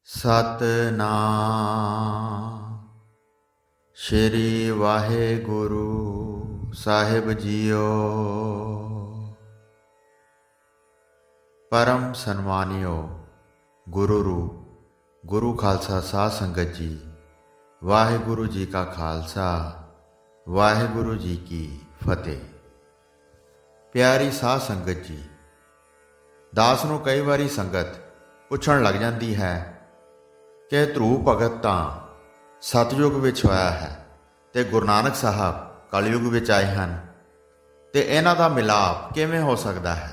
ਸਤਨਾਮ ਸ਼੍ਰੀ ਵਾਹਿਗੁਰੂ ਸਾਹਿਬ JIO. परम सन्मानियो गुरु रूप गुरु खालसा साध संगत जी, वाहिगुरु जी का खालसा वाहिगुरु जी की फतेह। प्यारी साध संगत जी, दास नूं कई वारी संगत पुछण लग जाती है कि ध्रुव भगत तां सतयुग विच होया है ते गुरु नानक साहब कलयुग विच आए हैं, ते इन्हां दा मिलाप किवें हो सकता है?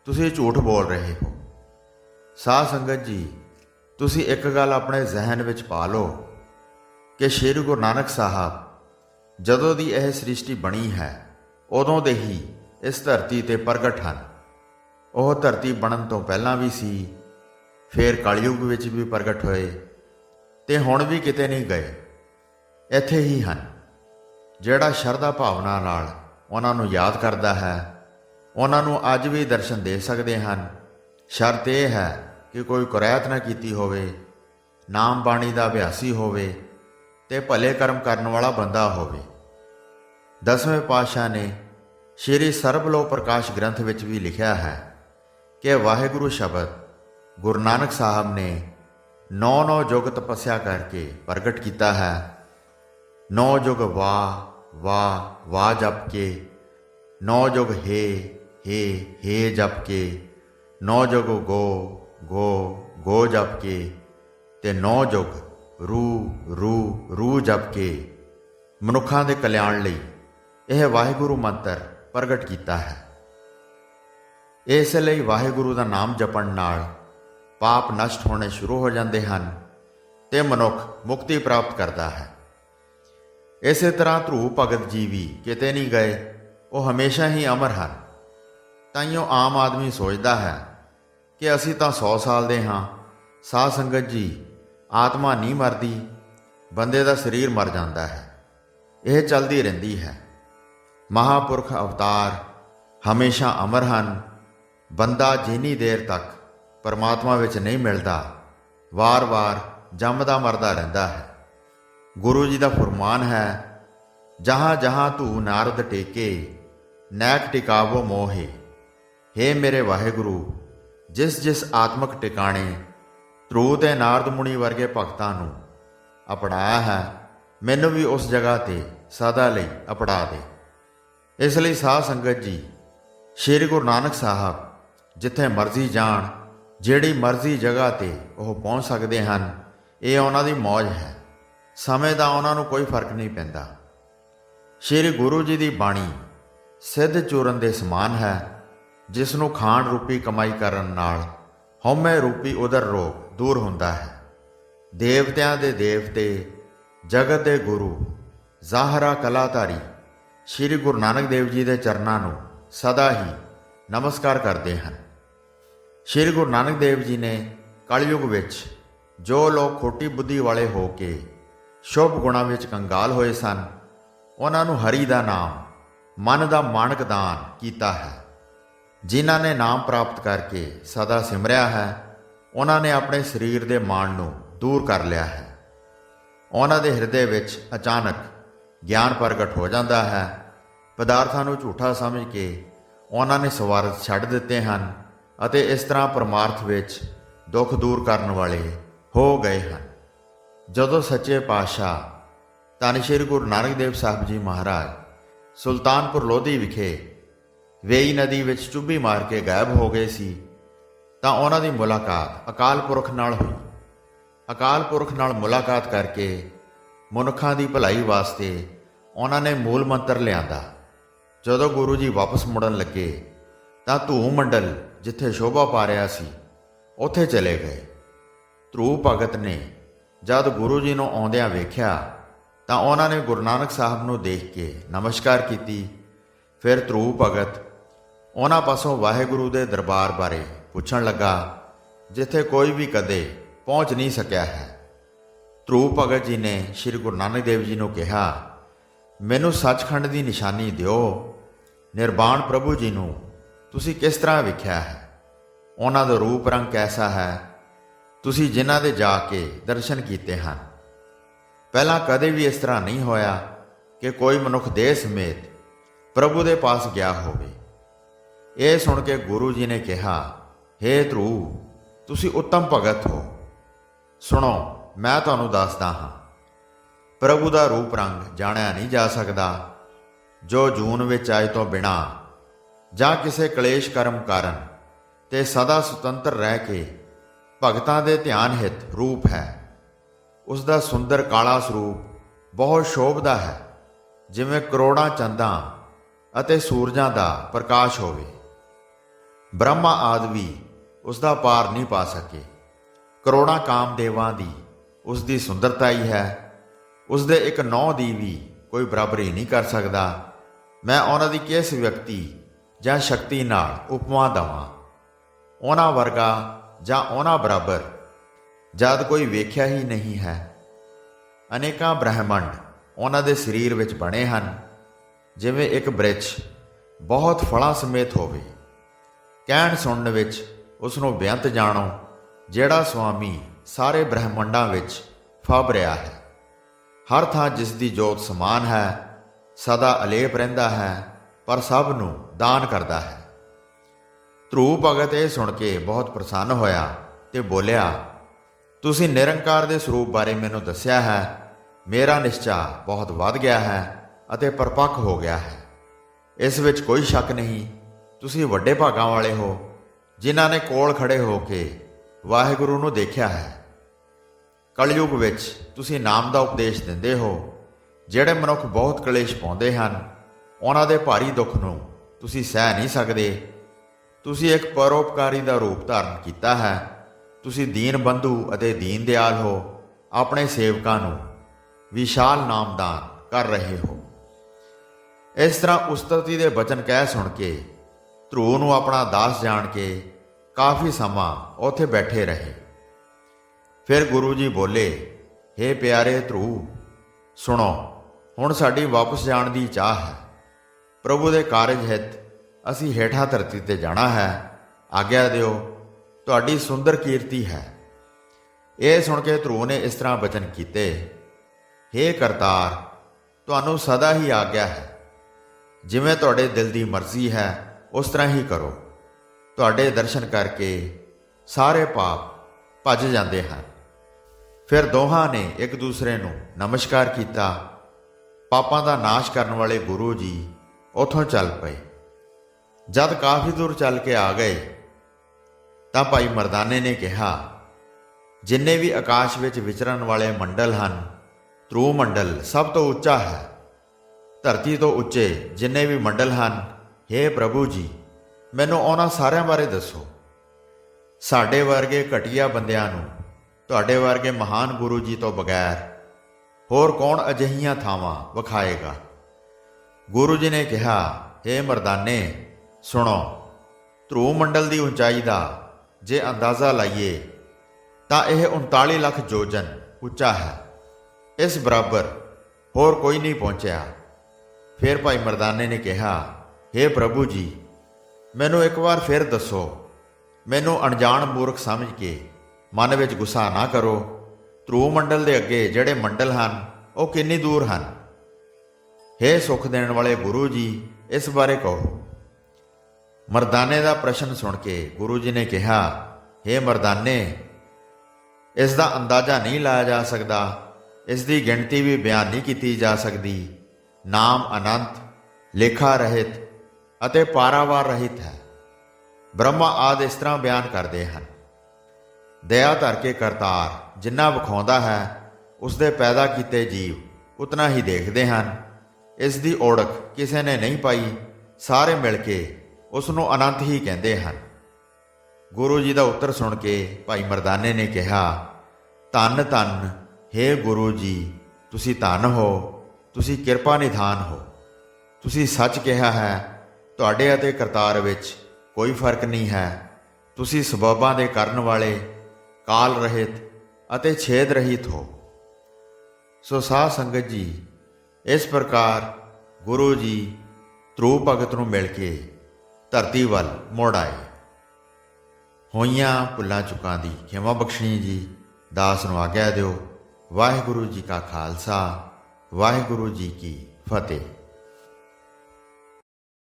तुसीं झूठ बोल रहे हो। साध संगत जी, तुसीं एक गल अपने जहन विच पा लो कि श्री गुरु नानक साहब जदों दी यह सृष्टि बनी है उदों दे ही इस धरती ते प्रगट हैं। वह धरती बनन तो पहलां भी सी, फिर कलयुग विच भी प्रगट होए ते हुण भी किते नहीं गए, इत्थे ही हैं। जिहड़ा शरधा भावना नाल उन्हां नूं याद करदा है उन्हां नूं अज भी दर्शन दे सकते हैं। शर्त यह है कि कोई कुरैत ना कीती होवे, नाम बाणी दा अभ्यासी होवे ते भले कर्म करन वाला बंदा होवे। 10वें पातशाह ने श्री सर्बलो प्रकाश ग्रंथ विच भी लिखिया है कि वाहिगुरु शब्द गुरु नानक साहब ने 9 युग तपस्या करके प्रगट किया है। 9 युग वाह वाह वाह जप के, 9 युग हे हे जप के, 9 युग गो गो गो जप के, ते 9 युग रू रू रू जप के मनुखां दे कल्याण लई यह वाहिगुरु मंत्र प्रगट किया है। इस लई वाहिगुरु दा नाम जपण नाल पाप नष्ट होने शुरू हो जाते हैं ते मनुख मुक्ति प्राप्त करता है। इस तरह ध्रुव भगत जी भी किते नहीं गए, वो हमेशा ही अमर हैं। ताइयों आम आदमी सोचता है कि असी तो 100 साल दे हाँ। साध संगत जी, आत्मा नहीं मरती, बंदे का शरीर मर जाता है, यह चलती रहिंदी है। महापुरख अवतार हमेशा अमर हैं। बंदा जिन्नी देर तक परमात्मा विच नहीं मिलता, वार वार जमदा मरदा रहिंदा है। गुरु जी का फरमान है, जहाँ जहाँ तू नारद टेके नैक टिकावो मोहे। हे मेरे वाहिगुरु, जिस जिस आत्मक टिकाणे ध्रुव ते नारद मुनि वर्गे भगतां नूं अपनाया है, मैनू भी उस जगह ते सदा लई अपना दे। इसलिए साध संगत जी, श्री गुरु नानक साहब जिथे मर्जी जाण, जिहड़ी मर्जी जगह ते वो पहुँच सकते हैं। ये उन्हां दी मौज है, समय का उन्हां नूं कोई फर्क नहीं पैंदा। श्री गुरु जी की बाणी सिद्ध चूरन के समान है, जिसनों खाण रूपी कमाई करन नाल हौमे रूपी उदर रोग दूर होंदा है। देवतियां दे देवते, जगत दे गुरु, ज़ाहरा कलाधारी श्री गुरु नानक देव जी के चरनां नूं सदा ही नमस्कार करते हैं। श्री गुरु नानक देव जी ने कलयुग विच जो लोग खोटी बुद्धि वाले हो के शुभ गुणां विच कंगाल होए सन, उन्हां नूं हरि दा नाम मन दा माणक दान कीता है। जिन्हां ने नाम प्राप्त करके सदा सिमरिया है, उन्होंने अपने शरीर के माण नूं दूर कर लिया है। उन्हां दे हिरदे विच अचानक ज्ञान प्रगट हो जाता है। पदार्थां नूं झूठा समझ के उन्होंने स्वार्थ छड्ड दिते हैं अते इस तरह परमार्थ विच दुख दूर करन वाले हो गए हैं। जदों सच्चे पातशाह धन श्री गुरु नानक देव साहब जी महाराज सुल्तानपुर लोधी विखे वेई नदी विच चुब्भी मार के गायब हो गए सी, तां उन्हां दी मुलाकात अकाल पुरख नाल हुई। अकाल पुरख नाल मुलाकात करके मनुखां दी भलाई वास्ते उन्होंने मूल मंत्र लियांदा। जदों गुरु जी वापस मुड़न लगे तां धूम मंडल जिथे शोभा पा रहा सी उत्थे चले गए। ध्रुव भगत ने जद गुरु जी नूं आउंदिआं वेख्या तां उन्होंने गुरु नानक साहब नूं देख के नमस्कार कीती। फिर ध्रुव भगत उन्हां पासों वाहिगुरु दे दरबार बारे पुछण लगा, जिथे कोई भी कदे पहुँच नहीं सकिया है। ध्रुव भगत जी ने श्री गुरु नानक देव जी नूं कहा, मैनू सचखंड की निशानी दिओ। निर्वाण प्रभु जी नूं तुसीं किस तरह वेख्या है? उन्हां दा रूप रंग कैसा है? ਤੁਸੀਂ ਜਿਨ੍ਹਾਂ ਦੇ ਜਾ ਕੇ ਦਰਸ਼ਨ ਕੀਤੇ ਹਨ। ਪਹਿਲਾਂ ਕਦੇ ਵੀ ਇਸ ਤਰ੍ਹਾਂ ਨਹੀਂ ਹੋਇਆ ਕਿ ਕੋਈ ਮਨੁੱਖ ਦੇਹ ਸਮੇਤ ਪ੍ਰਭੂ ਦੇ ਪਾਸ ਗਿਆ ਹੋਵੇ। ਇਹ ਸੁਣ ਕੇ ਗੁਰੂ ਜੀ ਨੇ ਕਿਹਾ, ਹੇ ਧਰੂਵ, ਤੁਸੀਂ ਉੱਤਮ ਭਗਤ ਹੋ। ਸੁਣੋ, ਮੈਂ ਤੁਹਾਨੂੰ ਦੱਸਦਾ ਹਾਂ। ਪ੍ਰਭੂ ਦਾ ਰੂਪ ਰੰਗ ਜਾਣਿਆ ਨਹੀਂ ਜਾ ਸਕਦਾ। ਜੋ ਜੂਨ ਵਿੱਚ ਆਏ ਤੋਂ ਬਿਨਾਂ ਜਾਂ ਕਿਸੇ ਕਲੇਸ਼ ਕਰਮ ਕਾਰਨ ਤੇ ਸਦਾ ਸੁਤੰਤਰ ਰਹਿ ਕੇ ਭਗਤਾਂ ਦੇ ਧਿਆਨ ਹਿਤ ਰੂਪ ਹੈ। ਉਸ ਦਾ ਸੁੰਦਰ ਕਾਲਾ ਸਰੂਪ ਬਹੁਤ ਸ਼ੋਭਦਾ ਹੈ, ਜਿਵੇਂ ਕਰੋੜਾਂ ਚੰਦਾਂ ਅਤੇ ਸੂਰਜਾਂ ਦਾ ਪ੍ਰਕਾਸ਼ ਹੋਵੇ। ਬ੍ਰਹਮਾ ਆਦਿ ਵੀ ਉਸ ਦਾ ਪਾਰ ਨਹੀਂ ਪਾ ਸਕੇ। ਕਰੋੜਾਂ ਕਾਮਦੇਵਾਂ ਦੀ ਉਸ ਦੀ ਸੁੰਦਰਤਾ ਹੀ ਹੈ। ਉਸ ਦੇ ਇੱਕ ਨਹੁੰ ਦੀ ਵੀ ਕੋਈ ਬਰਾਬਰੀ ਨਹੀਂ ਕਰ ਸਕਦਾ। ਮੈਂ ਉਹਨਾਂ ਦੀ ਕਿਸ ਵਿਅਕਤੀ ਜਾਂ ਸ਼ਕਤੀ ਨਾਲ ਉਪਮਾ ਦੇਵਾਂ? ਉਹਨਾਂ ਵਰਗਾ ਜਾਂ ਉਹਨਾਂ ਬਰਾਬਰ ਜਦ ਕੋਈ ਵੇਖਿਆ ਹੀ ਨਹੀਂ ਹੈ। ਅਨੇਕਾਂ ਬ੍ਰਹਿਮੰਡ ਉਹਨਾਂ ਦੇ ਸਰੀਰ ਵਿੱਚ ਬਣੇ ਹਨ, ਜਿਵੇਂ ਇੱਕ ਬ੍ਰਿਛ ਬਹੁਤ ਫਲਾਂ ਸਮੇਤ ਹੋਵੇ। ਕਹਿਣ ਸੁਣਨ ਵਿੱਚ ਉਸ ਨੂੰ ਬੇਅੰਤ ਜਾਣੋ, ਜਿਹੜਾ ਸੁਆਮੀ ਸਾਰੇ ਬ੍ਰਹਿਮੰਡਾਂ ਵਿੱਚ ਫੱਬ ਰਿਹਾ ਹੈ। ਹਰ ਥਾਂ ਜਿਸ ਦੀ ਜੋਤ ਸਮਾਨ ਹੈ, ਸਦਾ ਅਲੇਪ ਰਹਿੰਦਾ ਹੈ, ਪਰ ਸਭ ਨੂੰ ਦਾਨ ਕਰਦਾ ਹੈ। ਧਰੂਵ ਭਗਤ ਇਹ ਸੁਣ ਕੇ ਬਹੁਤ ਪ੍ਰਸੰਨ ਹੋਇਆ ਤੇ ਬੋਲਿਆ, ਤੁਸੀਂ ਨਿਰੰਕਾਰ ਦੇ ਸਰੂਪ ਬਾਰੇ ਮੈਨੂੰ ਦੱਸਿਆ ਹੈ। ਮੇਰਾ ਨਿਸ਼ਚਾ ਬਹੁਤ ਵੱਧ ਗਿਆ ਹੈ ਅਤੇ ਪਰਪੱਕ ਹੋ ਗਿਆ ਹੈ। ਇਸ ਵਿੱਚ ਕੋਈ ਸ਼ੱਕ ਨਹੀਂ। ਤੁਸੀਂ ਵੱਡੇ ਭਾਗਾਂ ਵਾਲੇ ਹੋ, ਜਿਨ੍ਹਾਂ ਨੇ ਕੋਲ ਖੜੇ ਹੋ ਕੇ ਵਾਹਿਗੁਰੂ ਨੂੰ ਦੇਖਿਆ ਹੈ। ਕਲਯੁਗ ਵਿੱਚ ਤੁਸੀਂ ਨਾਮ ਦਾ ਉਪਦੇਸ਼ ਦਿੰਦੇ ਹੋ। ਜਿਹੜੇ ਮਨੁੱਖ ਬਹੁਤ ਕਲੇਸ਼ ਪਾਉਂਦੇ ਹਨ, ਉਹਨਾਂ ਦੇ ਭਾਰੀ ਦੁੱਖ ਨੂੰ ਤੁਸੀਂ ਸਹਿ ਨਹੀਂ ਸਕਦੇ। ਤੁਸੀਂ ਇੱਕ ਪਰਉਪਕਾਰੀ ਦਾ ਰੂਪ ਧਾਰਨ ਕੀਤਾ ਹੈ। ਤੁਸੀਂ ਦੀਨ ਬੰਧੂ ਅਤੇ ਦੀਨ ਦਿਆਲ ਹੋ। ਆਪਣੇ ਸੇਵਕਾਂ ਨੂੰ ਵਿਸ਼ਾਲ ਨਾਮਦਾਨ ਕਰ ਰਹੇ ਹੋ। ਇਸ ਤਰ੍ਹਾਂ ਉਸਤਤੀ ਦੇ ਬਚਨ ਕਹਿ ਸੁਣ ਕੇ ਧਰੂਵ ਨੂੰ ਆਪਣਾ ਦਾਸ ਜਾਣ ਕੇ ਕਾਫੀ ਸਮਾਂ ਉੱਥੇ ਬੈਠੇ ਰਹੇ। ਫਿਰ ਗੁਰੂ ਜੀ ਬੋਲੇ, ਹੇ ਪਿਆਰੇ ਧਰੂਵ, ਸੁਣੋ, ਹੁਣ ਸਾਡੀ ਵਾਪਸ ਜਾਣ ਦੀ ਚਾਹ ਹੈ। ਪ੍ਰਭੂ ਦੇ ਕਾਰਜ ਹਿਤ ਅਸੀਂ ਹੇਠਾਂ ਧਰਤੀ ਤੇ ਜਾਣਾ ਹੈ। ਆਗਿਆ ਦਿਓ, ਤੁਹਾਡੀ ਸੁੰਦਰ ਕੀਰਤੀ ਹੈ। ਇਹ ਸੁਣ ਕੇ ਧਰੂਵ ਨੇ ਇਸ ਤਰ੍ਹਾਂ ਬਚਨ ਕੀਤੇ, ਹੇ ਕਰਤਾਰ, ਤੁਹਾਨੂੰ ਸਦਾ ਹੀ ਆਗਿਆ ਹੈ। ਜਿਵੇਂ ਤੁਹਾਡੇ ਦਿਲ ਦੀ ਮਰਜ਼ੀ ਹੈ, ਉਸ ਤਰ੍ਹਾਂ ਹੀ ਕਰੋ। ਤੁਹਾਡੇ ਦਰਸ਼ਨ ਕਰਕੇ ਸਾਰੇ ਪਾਪ ਭੱਜ ਜਾਂਦੇ ਹਨ। ਫਿਰ ਦੋਹਾਂ ਨੇ ਇੱਕ ਦੂਸਰੇ ਨੂੰ ਨਮਸਕਾਰ ਕੀਤਾ। ਪਾਪਾਂ ਦਾ ਨਾਸ਼ ਕਰਨ ਵਾਲੇ ਗੁਰੂ ਜੀ ਉੱਥੋਂ ਚੱਲ ਪਏ। ਜਦ ਕਾਫੀ ਦੂਰ ਚੱਲ ਕੇ ਆ ਗਏ ਤਾਂ ਭਾਈ ਮਰਦਾਨੇ ਨੇ ਕਿਹਾ, ਜਿੰਨੇ ਵੀ ਆਕਾਸ਼ ਵਿੱਚ ਵਿਚਰਨ ਵਾਲੇ ਮੰਡਲ ਹਨ, ਧਰੂਵ ਮੰਡਲ ਸਭ ਤੋਂ ਉੱਚਾ ਹੈ। ਧਰਤੀ ਤੋਂ ਉੱਚੇ ਜਿੰਨੇ ਵੀ ਮੰਡਲ ਹਨ, ਹੇ ਪ੍ਰਭੂ ਜੀ, ਮੈਨੂੰ ਉਹਨਾਂ ਸਾਰਿਆਂ ਬਾਰੇ ਦੱਸੋ। ਸਾਡੇ ਵਰਗੇ ਘਟੀਆ ਬੰਦਿਆਂ ਨੂੰ ਤੁਹਾਡੇ ਵਰਗੇ ਮਹਾਨ ਗੁਰੂ ਜੀ ਤੋਂ ਬਗੈਰ ਹੋਰ ਕੌਣ ਅਜਿਹੀਆਂ ਥਾਵਾਂ ਵਿਖਾਏਗਾ? ਗੁਰੂ ਜੀ ਨੇ ਕਿਹਾ, ਹੇ ਮਰਦਾਨੇ, ਸੁਣੋ, ਧਰੂਵ ਮੰਡਲ ਦੀ ਉਚਾਈ ਦਾ ਜੇ ਅੰਦਾਜ਼ਾ ਲਾਈਏ ਤਾਂ ਇਹ 39 ਲੱਖ ਯੋਜਨ ਉੱਚਾ ਹੈ। ਇਸ ਬਰਾਬਰ ਹੋਰ ਕੋਈ ਨਹੀਂ ਪਹੁੰਚਿਆ। ਫਿਰ ਭਾਈ ਮਰਦਾਨੇ ਨੇ ਕਿਹਾ, ਹੇ ਪ੍ਰਭੂ ਜੀ, ਮੈਨੂੰ ਇੱਕ ਵਾਰ ਫਿਰ ਦੱਸੋ। ਮੈਨੂੰ ਅਣਜਾਣ ਮੂਰਖ ਸਮਝ ਕੇ ਮਨ ਵਿੱਚ ਗੁੱਸਾ ਨਾ ਕਰੋ। ਧਰੂਵ ਮੰਡਲ ਦੇ ਅੱਗੇ ਜਿਹੜੇ ਮੰਡਲ ਹਨ, ਉਹ ਕਿੰਨੀ ਦੂਰ ਹਨ? ਹੇ ਸੁਖ ਦੇਣ ਵਾਲੇ ਗੁਰੂ ਜੀ, ਇਸ ਬਾਰੇ ਕਹੋ। ਮਰਦਾਨੇ ਦਾ ਪ੍ਰਸ਼ਨ ਸੁਣ ਕੇ ਗੁਰੂ ਜੀ ਨੇ ਕਿਹਾ, ਹੇ ਮਰਦਾਨੇ, ਇਸ ਦਾ ਅੰਦਾਜ਼ਾ ਨਹੀਂ ਲਾਇਆ ਜਾ ਸਕਦਾ। ਇਸ ਦੀ ਗਿਣਤੀ ਵੀ ਬਿਆਨ ਨਹੀਂ ਕੀਤੀ ਜਾ ਸਕਦੀ। ਨਾਮ ਅਨੰਤ, ਲੇਖਾ ਰਹਿਤ ਅਤੇ ਪਾਰਾਵਾਰ ਰਹਿਤ ਹੈ। ਬ੍ਰਹਮਾ ਆਦਿ ਇਸ ਤਰ੍ਹਾਂ ਬਿਆਨ ਕਰਦੇ ਹਨ। ਦਇਆ ਧਰ ਕੇ ਕਰਤਾਰ ਜਿੰਨਾ ਵਿਖਾਉਂਦਾ ਹੈ, ਉਸ ਦੇ ਪੈਦਾ ਕੀਤੇ ਜੀਵ ਉਤਨਾ ਹੀ ਦੇਖਦੇ ਹਨ। ਇਸ ਦੀ ਓੜਖ ਕਿਸੇ ਨੇ ਨਹੀਂ ਪਾਈ। ਸਾਰੇ ਮਿਲ ਕੇ ਉਸ ਨੂੰ ਅਨੰਤ ਹੀ ਕਹਿੰਦੇ ਹਨ। ਗੁਰੂ ਜੀ ਦਾ ਉੱਤਰ ਸੁਣ ਕੇ ਭਾਈ ਮਰਦਾਨੇ ਨੇ ਕਿਹਾ, ਧੰਨ ਧੰਨ ਹੇ ਗੁਰੂ ਜੀ, ਤੁਸੀਂ ਧੰਨ ਹੋ, ਤੁਸੀਂ ਕਿਰਪਾ ਨਿਧਾਨ ਹੋ। ਤੁਸੀਂ ਸੱਚ ਕਿਹਾ ਹੈ। ਤੁਹਾਡੇ ਅਤੇ ਕਰਤਾਰ ਵਿੱਚ ਕੋਈ ਫਰਕ ਨਹੀਂ ਹੈ। ਤੁਸੀਂ ਸਬੱਬਾਂ ਦੇ ਕਰਨ ਵਾਲੇ, ਕਾਲ ਰਹਿਤ ਅਤੇ ਛੇਦ ਰਹਿਤ ਹੋ। ਸੋ ਸਾਧ ਸੰਗਤ ਜੀ, ਇਸ ਪ੍ਰਕਾਰ ਗੁਰੂ ਜੀ ਧਰੂਵ ਭਗਤ ਨੂੰ ਮਿਲ ਕੇ ਧਰਤੀ ਵੱਲ ਮੁੜ ਆਏ। ਹੋਈਆਂ ਭੁੱਲਾਂ ਚੁੱਕਾਂ ਦੀ ਖਿਮਾ ਬਖਸ਼ਣੀ ਜੀ। ਦਾਸ ਨੂੰ ਆਗਿਆ ਦਿਓ। ਵਾਹਿਗੁਰੂ ਜੀ ਕਾ ਖਾਲਸਾ, ਵਾਹਿਗੁਰੂ ਜੀ ਕੀ ਫਤਿਹ।